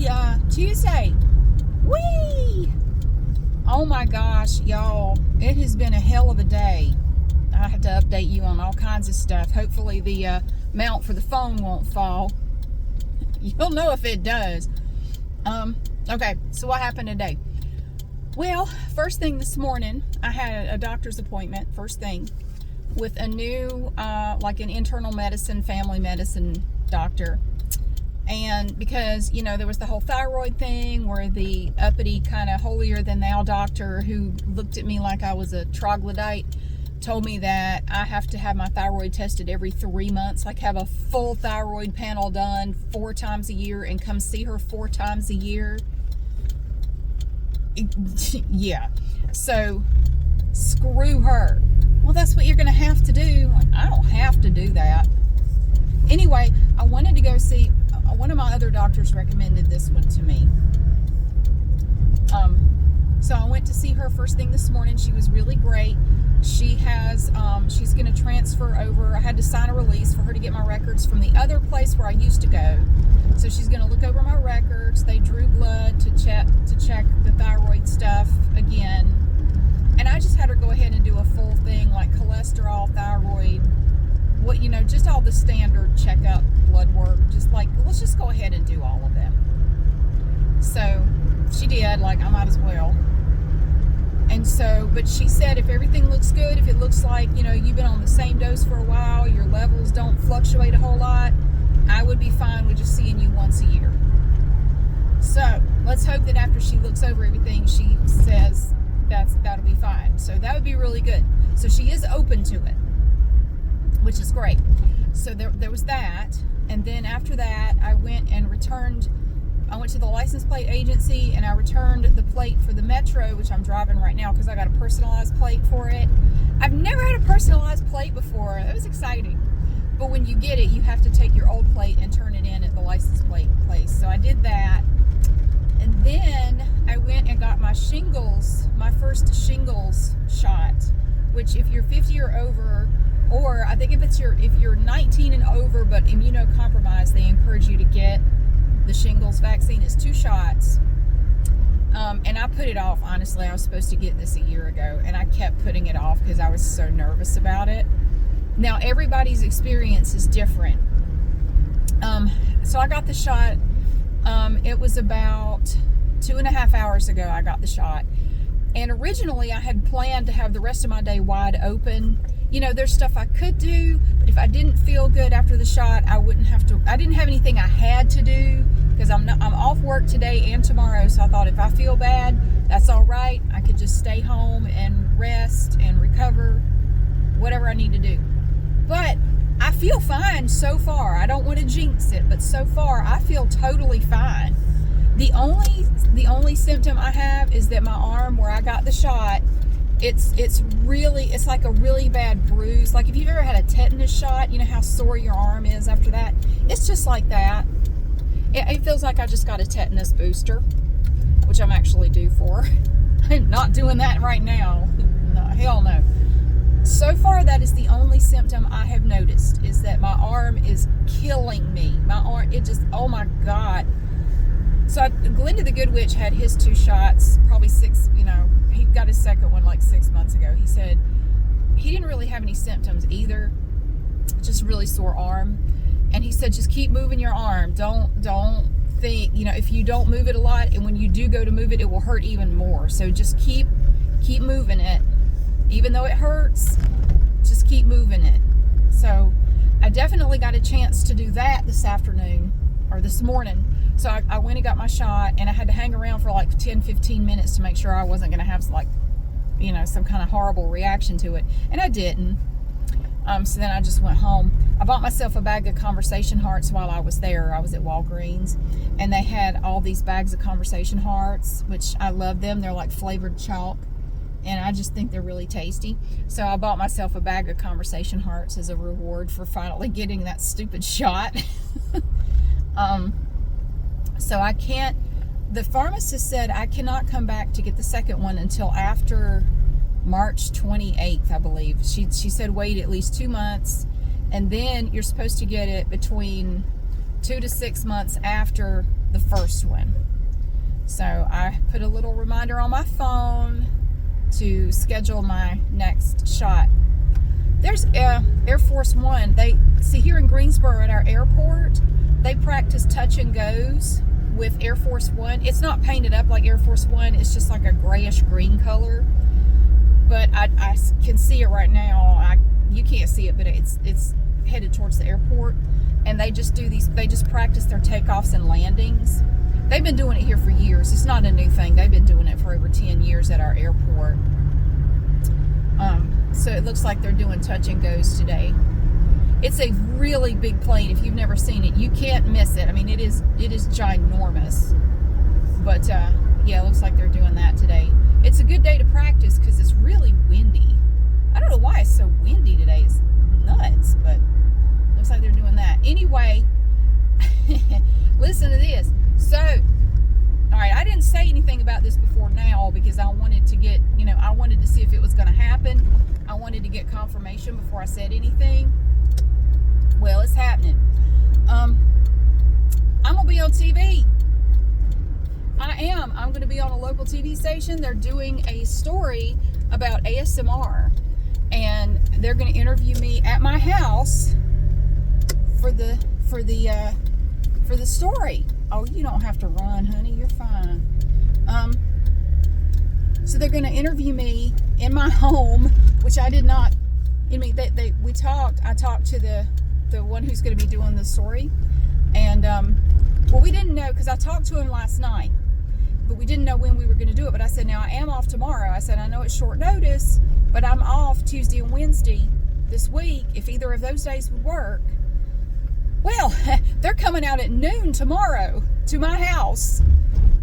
Happy Tuesday. Whee! Oh my gosh, y'all. It has been a hell of a day. I have to update you on all kinds of stuff. Hopefully the mount for the phone won't fall. You'll know if it does. Okay, so what happened today? Well, first thing this morning, I had a doctor's appointment, first thing, with a new, like an internal medicine, family medicine doctor. And because, you know, there was the whole thyroid thing where the uppity kind of holier than thou doctor who looked at me like I was a troglodyte told me that I have to have my thyroid tested every 3 months, like have a full thyroid panel done 4 times a year and come see her 4 times a year. Yeah. So screw her. Well, that's what you're going to have to do. I don't have to do that. Anyway, I wanted to go see, one of my other doctors recommended this one to me. So I went to see her first thing this morning. She was really great. She has, she's going to transfer over. I had to sign a release for her to get my records from the other place where I used to go. So she's going to look over my records. They drew blood to check the thyroid stuff again. And I just had her go ahead and do a full thing like cholesterol, thyroid, what, you know, just all the standard checkup, blood work, just like, let's just go ahead and do all of them. So she did, like, I might as well. And so, but she said if everything looks good, if it looks like, you know, you've been on the same dose for a while, your levels don't fluctuate a whole lot, I would be fine with just seeing you once a year. So let's hope that after she looks over everything, she says that'll be fine. So that would be really good. So she is open to it, which is great. So there was that. And then after that, I went to the license plate agency and I returned the plate for the Metro, which I'm driving right now because I got a personalized plate for it. I've never had a personalized plate before. It was exciting. But when you get it, you have to take your old plate and turn it in at the license plate place. So I did that. And then I went and got my shingles, my first shingles shot, which if you're 50 or over, or I think if you're 19 and over but immunocompromised, they encourage you to get the shingles vaccine. It's 2 shots. And I put it off, honestly. I was supposed to get this a year ago, and I kept putting it off because I was so nervous about it. Now, everybody's experience is different. So I got the shot. It was about 2.5 hours ago I got the shot. And originally I had planned to have the rest of my day wide open. You know, there's stuff I could do, but if I didn't feel good after the shot, I didn't have anything I had to do because I'm off work today and tomorrow. So I thought if I feel bad, that's all right. I could just stay home and rest and recover, whatever I need to do. But I feel fine so far. I don't want to jinx it, but so far I feel totally fine. The only symptom I have is that my arm where I got the shot, it's like a really bad bruise. Like if you've ever had a tetanus shot, you know how sore your arm is after that? It's just like that. It feels like I just got a tetanus booster, which I'm actually due for. I'm not doing that right now. No, hell no. So far, that is the only symptom I have noticed, is that my arm is killing me. My arm, oh my God. So Glenda the Good Witch had his 2 shots, probably 6, you know, he got his second one like 6 months ago. He said he didn't really have any symptoms either, just really sore arm. And he said, just keep moving your arm. Don't think, you know, if you don't move it a lot, and when you do go to move it, it will hurt even more. So just keep moving it. Even though it hurts, just keep moving it. So I definitely got a chance to do that this afternoon, or this morning. So I went and got my shot, and I had to hang around for like 10-15 minutes to make sure I wasn't going to have, like, you know, some kind of horrible reaction to it. And I didn't. So then I just went home. I bought myself a bag of conversation hearts while I was there. I was at Walgreens, and they had all these bags of conversation hearts, which I love them. They're like flavored chalk, and I just think they're really tasty. So I bought myself a bag of conversation hearts as a reward for finally getting that stupid shot. So I can't, the pharmacist said I cannot come back to get the second one until after March 28th, I believe. She said wait at least 2 months, and then you're supposed to get it between 2 to 6 months after the first one. So I put a little reminder on my phone to schedule my next shot. There's Air Force One. They see here in Greensboro at our airport, they practice touch and goes with Air Force One. It's not painted up like Air Force One. It's just like a grayish green color. But I can see it right now. You can't see it, but it's headed towards the airport. And they just practice their takeoffs and landings. They've been doing it here for years. It's not a new thing. They've been doing it for over 10 years at our airport. So it looks like they're doing touch and goes today. It's a really big plane. If you've never seen it, you can't miss it. I mean, it is ginormous. But yeah, it looks like they're doing that today. It's a good day to practice because it's really windy. I don't know why it's so windy today. It's nuts, but looks like they're doing that. Anyway, listen to this. So, all right, I didn't say anything about this before now because I wanted to get, I wanted to see if it was going to happen. I wanted to get confirmation before I said anything. Well, it's happening. I'm going to be on TV. I'm going to be on a local TV station. They're doing a story about ASMR, and they're going to interview me at my house for the story. Oh, you don't have to run, honey. You're fine. So they're going to interview me in my home, which I did not. We talked. I talked to the one who's going to be doing the story, and well, we didn't know because I talked to him last night, but we didn't know when we were going to do it. But I said, now I am off tomorrow. I said, I know it's short notice, but I'm off Tuesday and Wednesday this week. If either of those days would work. Well, they're coming out at noon tomorrow to my house.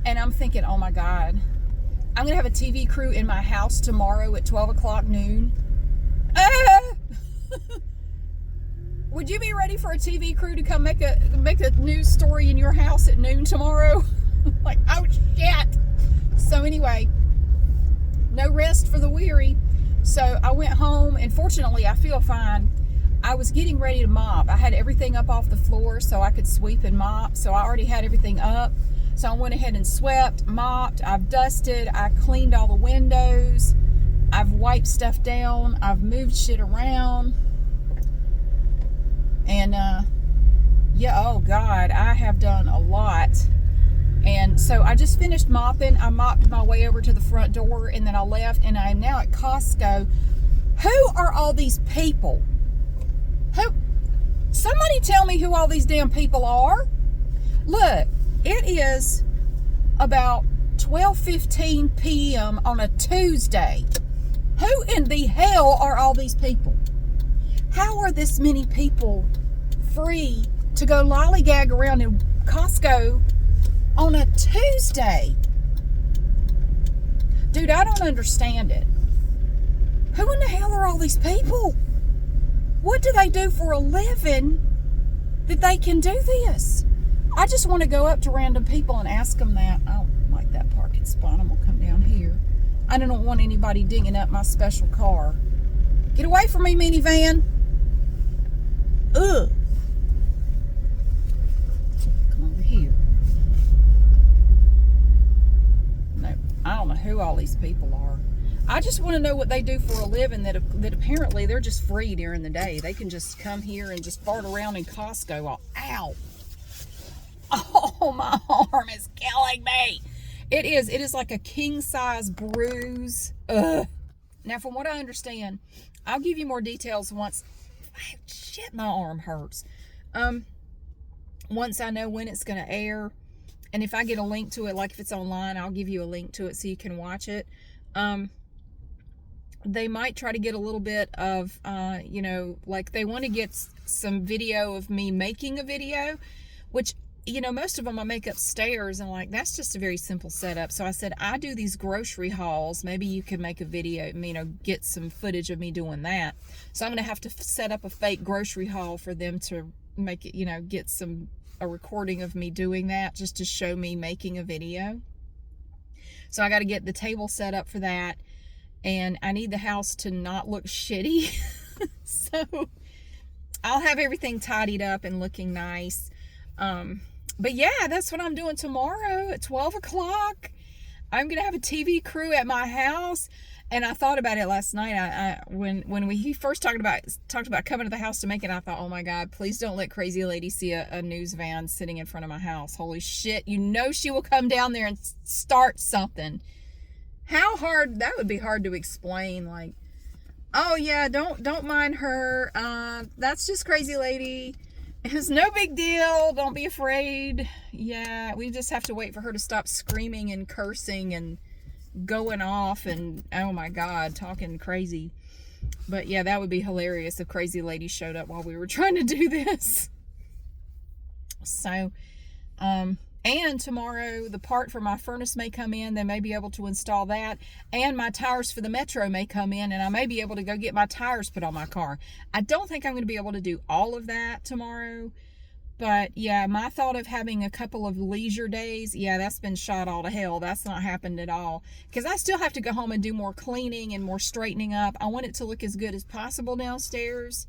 And I'm thinking, oh my God, I'm going to have a TV crew in my house tomorrow at 12 o'clock noon. Would you be ready for a TV crew to come make a news story in your house at noon tomorrow? Like, oh shit. So anyway, no rest for the weary. So I went home, and fortunately I feel fine. I was getting ready to mop. I had everything up off the floor so I could sweep and mop. So I already had everything up. So I went ahead and swept, mopped, I've dusted, I cleaned all the windows, I've wiped stuff down, I've moved shit around. And yeah, oh God, I have done a lot. And so I just finished mopping. I mopped my way over to the front door, and then I left, and I am now at Costco. Who are all these people? Somebody tell me who all these damn people are. Look, it is about 12:15 p.m. on a Tuesday. Who in the hell are all these people? How are this many people free to go lollygag around in Costco on a Tuesday? Dude, I don't understand it. Who in the hell are all these people? What do they do for a living that they can do this? I just want to go up to random people and ask them that. I don't like that parking spot. I'm going to come down here. I don't want anybody dinging up my special car. Get away from me, minivan. Ugh. Come over here. No, I don't know who all these people are. I just want to know what they do for a living that apparently they're just free during the day. They can just come here and just fart around in Costco. Ow. Oh, my arm is killing me. It is like a king-size bruise. Ugh. Now, from what I understand, I'll give you more details once. Shit, my arm hurts. Once I know when it's going to air, and if I get a link to it, like if it's online, I'll give you a link to it so you can watch it. They might try to get a little bit of, like they want to get some video of me making a video, which, most of them I make upstairs, and like, that's just a very simple setup. So I said, I do these grocery hauls. Maybe you could make a video, get some footage of me doing that. So I'm going to have to set up a fake grocery haul for them to make it, get a recording of me doing that just to show me making a video. So I got to get the table set up for that. And I need the house to not look shitty. So I'll have everything tidied up and looking nice. But yeah, that's what I'm doing tomorrow at 12 o'clock. I'm going to have a TV crew at my house. And I thought about it last night. When he first talked about coming to the house to make it, I thought, oh my God, please don't let crazy lady see a news van sitting in front of my house. Holy shit. You know she will come down there and start something. How hard, that would be hard to explain. Like, oh yeah, don't mind her. That's just crazy lady. It's no big deal. Don't be afraid. Yeah, we just have to wait for her to stop screaming and cursing and going off and, oh my God, talking crazy. But yeah, that would be hilarious if crazy lady showed up while we were trying to do this. So, and tomorrow the part for my furnace may come in. They may be able to install that. And my tires for the Metro may come in, and I may be able to go get my tires put on my car. I don't think I'm going to be able to do all of that tomorrow. But yeah, my thought of having a couple of leisure days, yeah, that's been shot all to hell. That's not happened at all. Because I still have to go home and do more cleaning and more straightening up. I want it to look as good as possible downstairs.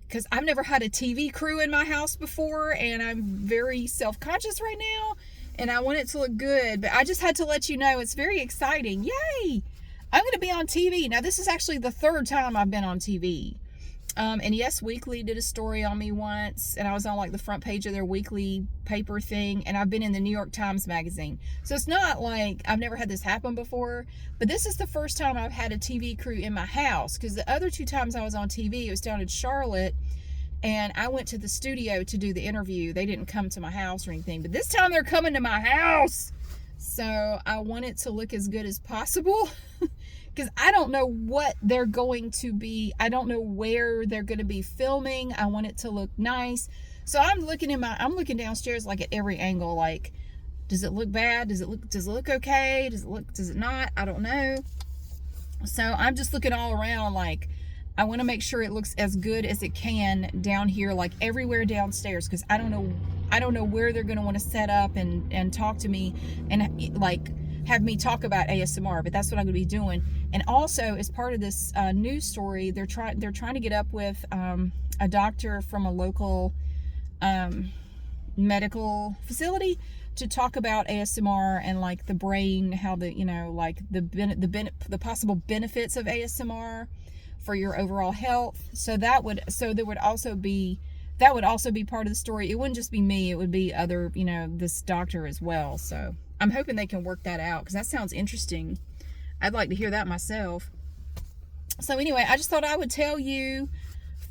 Because I've never had a TV crew in my house before, and I'm very self-conscious right now, and I want it to look good. But I just had to let you know it's very exciting. Yay! I'm going to be on TV. Now, this is actually the third time I've been on TV. And yes, Weekly did a story on me once, and I was on like the front page of their weekly paper thing, and I've been in the New York Times magazine. So it's not like I've never had this happen before, but this is the first time I've had a TV crew in my house, because the other two times I was on TV, it was down in Charlotte, and I went to the studio to do the interview. They didn't come to my house or anything, but this time they're coming to my house. So I want it to look as good as possible. Because I don't know what they're going to be. I don't know where they're going to be filming. I want it to look nice. So I'm looking downstairs like at every angle. Like, does it look bad? Does it look okay? Does it not? I don't know. So I'm just looking all around. Like, I want to make sure it looks as good as it can down here, like everywhere downstairs. Because I don't know where they're going to want to set up and talk to me and like have me talk about ASMR, but that's what I'm going to be doing. And also, as part of this news story, they're trying to get up with a doctor from a local medical facility to talk about ASMR and like the brain, how like the possible benefits of ASMR for your overall health. So that would also be part of the story. It wouldn't just be me; it would be other, this doctor as well. So I'm hoping they can work that out, because that sounds interesting. I'd like to hear that myself. So anyway, I just thought I would tell you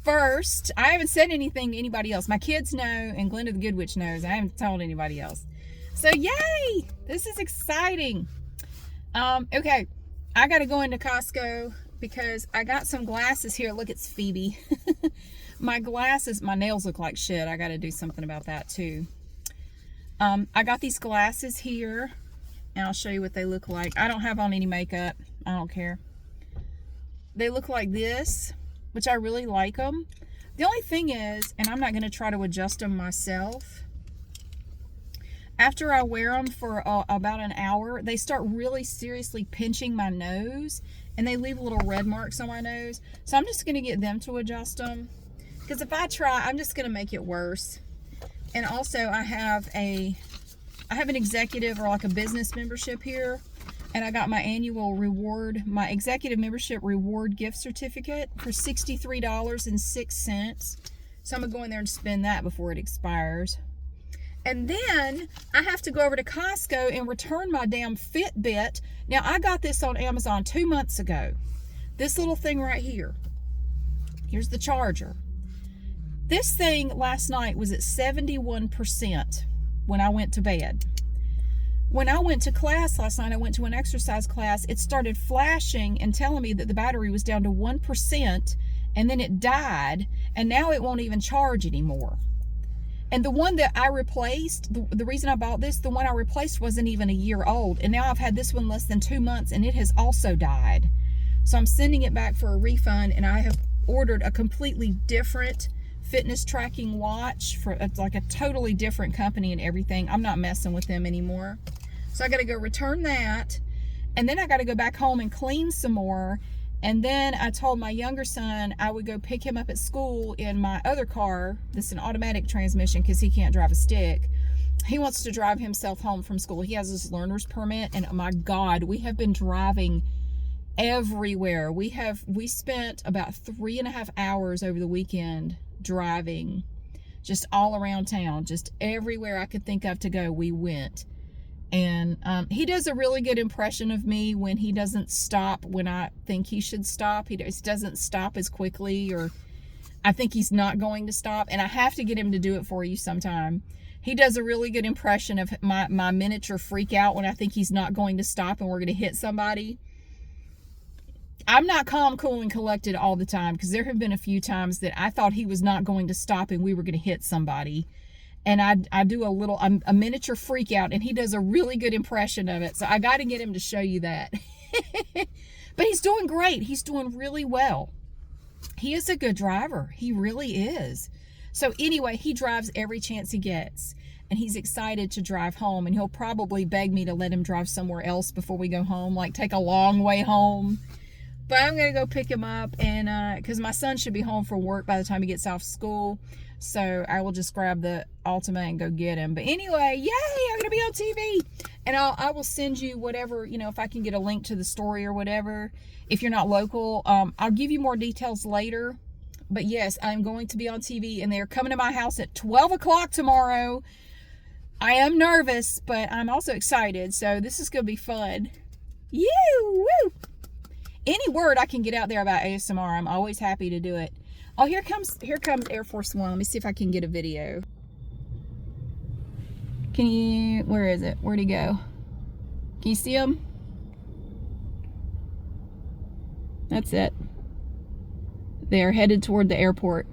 first. I haven't said anything to anybody else. My kids know, and Glenda the Good Witch knows. I haven't told anybody else. So yay! This is exciting. Okay, I got to go into Costco because I got some glasses here. Look, it's Phoebe. My nails look like shit. I got to do something about that too. I got these glasses here, and I'll show you what they look like. I don't have on any makeup. I don't care. They look like this, which I really like them. The only thing is, and I'm not going to try to adjust them myself, after I wear them for about an hour, they start really seriously pinching my nose, and they leave little red marks on my nose. So I'm just going to get them to adjust them, because if I try, I'm just going to make it worse. And also, I have an executive or like a business membership here, and I got my annual reward, my executive membership reward gift certificate for $63.06. So I'm gonna go in there and spend that before it expires. And then I have to go over to Costco and return my damn Fitbit. Now, I got this on Amazon 2 months ago. This little thing right here. Here's the charger. This thing last night was at 71% when I went to bed. When I went to class last night, I went to an exercise class, it started flashing and telling me that the battery was down to 1%, and then it died, and now it won't even charge anymore. And the one that I replaced, the reason I bought this, the one I replaced wasn't even a year old, and now I've had this one less than 2 months, and it has also died. So I'm sending it back for a refund, and I have ordered a completely different fitness tracking watch for like a totally different company and everything. I'm not messing with them anymore. So I got to go return that, and then I got to go back home and clean some more. And then I told my younger son I would go pick him up at school in my other car. This is an automatic transmission because he can't drive a stick. He wants to drive himself home from school. He has his learner's permit, and oh my God, we have been driving everywhere. We spent about 3.5 hours over the weekend driving just all around town. Just everywhere I could think of to go, we went. And he does a really good impression of me when he doesn't stop when I think he should stop. He just doesn't stop as quickly, or I think he's not going to stop. And I have to get him to do it for you sometime. He does a really good impression of my miniature freak out when I think he's not going to stop and we're going to hit somebody. I'm not calm, cool, and collected all the time, because there have been a few times that I thought he was not going to stop and we were going to hit somebody. And I do a miniature freak out, and he does a really good impression of it. So I got to get him to show you that. But he's doing great. He's doing really well. He is a good driver. He really is. So anyway, he drives every chance he gets, and he's excited to drive home, and he'll probably beg me to let him drive somewhere else before we go home, like take a long way home. But I'm going to go pick him up, and because my son should be home from work by the time he gets off school. So I will just grab the Altima and go get him. But anyway, yay, I'm going to be on TV. And I will send you whatever, if I can get a link to the story or whatever. If you're not local, I'll give you more details later. But yes, I'm going to be on TV, and they're coming to my house at 12 o'clock tomorrow. I am nervous, but I'm also excited. So this is going to be fun. Woo! Any word I can get out there about ASMR, I'm always happy to do it. Oh, here comes Air Force One. Let me see if I can get a video. Where is it? Where'd he go? Can you see him? That's it. They're headed toward the airport.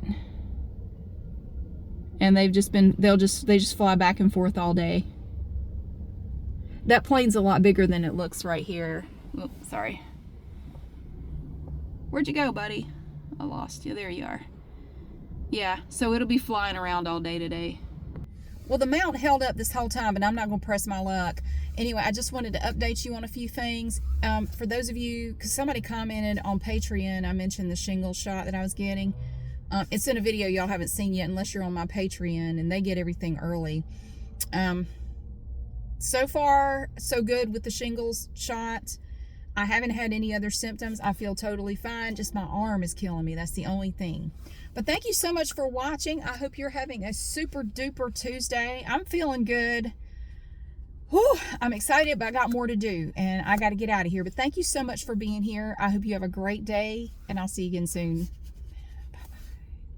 And they just fly back and forth all day. That plane's a lot bigger than it looks right here. Oh, sorry. Where'd you go, buddy? I lost you. There you are. Yeah, so it'll be flying around all day today. Well, the mount held up this whole time, but I'm not going to press my luck. Anyway, I just wanted to update you on a few things. For those of you, because somebody commented on Patreon, I mentioned the shingles shot that I was getting. It's in a video y'all haven't seen yet unless you're on my Patreon, and they get everything early. So far, so good with the shingles shot. I haven't had any other symptoms. I feel totally fine. Just my arm is killing me. That's the only thing. But thank you so much for watching. I hope you're having a super duper Tuesday. I'm feeling good. Whew, I'm excited, but I got more to do, and I got to get out of here. But thank you so much for being here. I hope you have a great day, and I'll see you again soon.